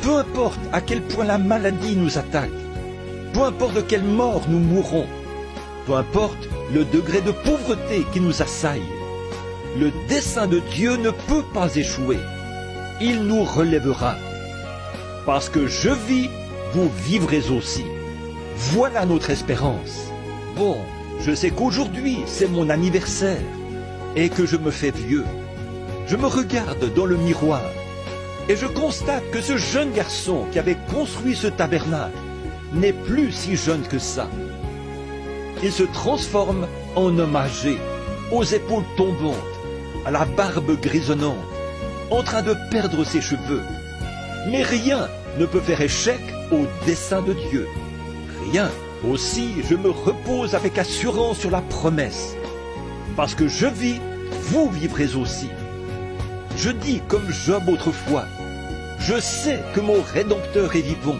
Peu importe à quel point la maladie nous attaque, peu importe de quelle mort nous mourrons, peu importe le degré de pauvreté qui nous assaille, le dessein de Dieu ne peut pas échouer. Il nous relèvera. Parce que je vis, vous vivrez aussi. Voilà notre espérance. Bon, je sais qu'aujourd'hui c'est mon anniversaire et que je me fais vieux. Je me regarde dans le miroir et je constate que ce jeune garçon qui avait construit ce tabernacle n'est plus si jeune que ça. Il se transforme en homme âgé, aux épaules tombantes, à la barbe grisonnante, en train de perdre ses cheveux. Mais rien ne peut faire échec au dessein de Dieu. Rien. Aussi, je me repose avec assurance sur la promesse. Parce que je vis, vous vivrez aussi. Je dis comme Job autrefois, je sais que mon Rédempteur est vivant.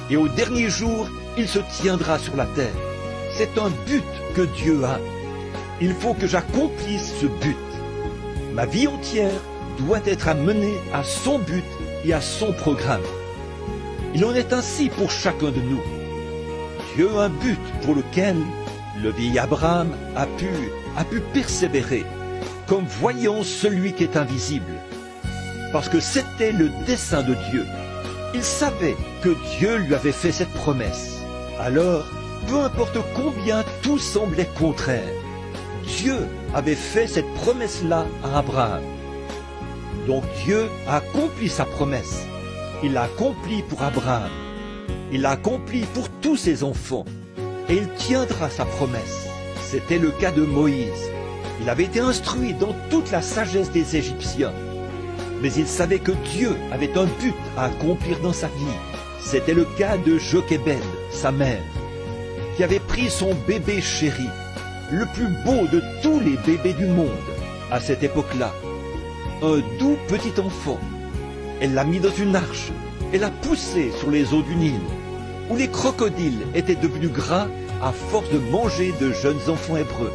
Et au dernier jour, il se tiendra sur la terre. C'est un but que Dieu a. Il faut que j'accomplisse ce but. Ma vie entière doit être amenée à son but et à son programme. Il en est ainsi pour chacun de nous. Dieu a un but pour lequel le vieil Abraham a pu persévérer, comme voyant celui qui est invisible. Parce que c'était le dessein de Dieu. Il savait que Dieu lui avait fait cette promesse. Alors, peu importe combien tout semblait contraire, Dieu avait fait cette promesse-là à Abraham. Donc Dieu a accompli sa promesse. Il l'a accompli pour Abraham. Il l'a accompli pour tous ses enfants. Et il tiendra sa promesse. C'était le cas de Moïse. Il avait été instruit dans toute la sagesse des Égyptiens. Mais il savait que Dieu avait un but à accomplir dans sa vie. C'était le cas de Jochébed, sa mère, qui avait pris son bébé chéri, le plus beau de tous les bébés du monde à cette époque-là, un doux petit enfant. Elle l'a mis dans une arche et l'a poussé sur les eaux du Nil, où les crocodiles étaient devenus gras à force de manger de jeunes enfants hébreux,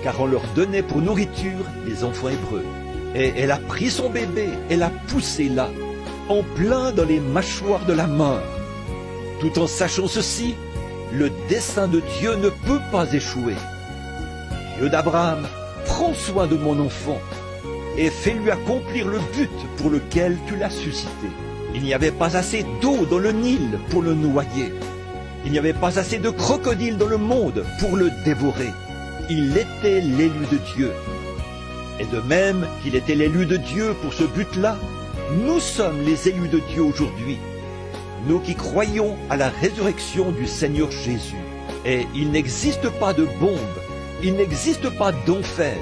car on leur donnait pour nourriture les enfants hébreux. Et elle a pris son bébé et l'a poussé là, en plein dans les mâchoires de la mort. Tout en sachant ceci, le dessein de Dieu ne peut pas échouer. Dieu d'Abraham, prends soin de mon enfant et fais-lui accomplir le but pour lequel tu l'as suscité. Il n'y avait pas assez d'eau dans le Nil pour le noyer. Il n'y avait pas assez de crocodiles dans le monde pour le dévorer. Il était l'élu de Dieu. Et de même qu'il était l'élu de Dieu pour ce but-là, nous sommes les élus de Dieu aujourd'hui. Nous qui croyons à la résurrection du Seigneur Jésus. Et il n'existe pas de bombe, il n'existe pas d'enfer,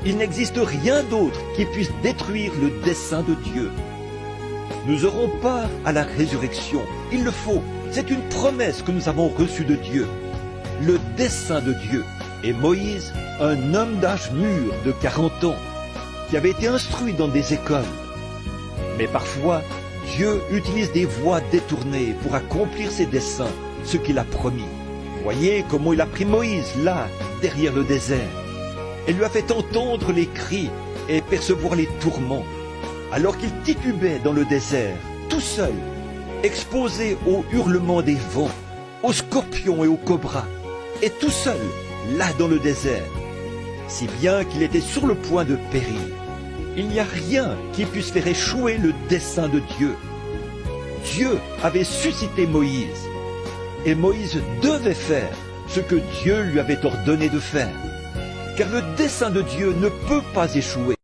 il n'existe rien d'autre qui puisse détruire le dessein de Dieu. Nous aurons part à la résurrection, il le faut, c'est une promesse que nous avons reçue de Dieu. Le dessein de Dieu. Et Moïse, un homme d'âge mûr de 40 ans, qui avait été instruit dans des écoles. Mais parfois, Dieu utilise des voies détournées pour accomplir ses desseins, ce qu'il a promis. Voyez comment il a pris Moïse là, derrière le désert, et lui a fait entendre les cris et percevoir les tourments, alors qu'il titubait dans le désert, tout seul, exposé aux hurlements des vents, aux scorpions et aux cobras, et tout seul, là dans le désert, si bien qu'il était sur le point de périr. Il n'y a rien qui puisse faire échouer le dessein de Dieu. Dieu avait suscité Moïse, et Moïse devait faire ce que Dieu lui avait ordonné de faire, car le dessein de Dieu ne peut pas échouer.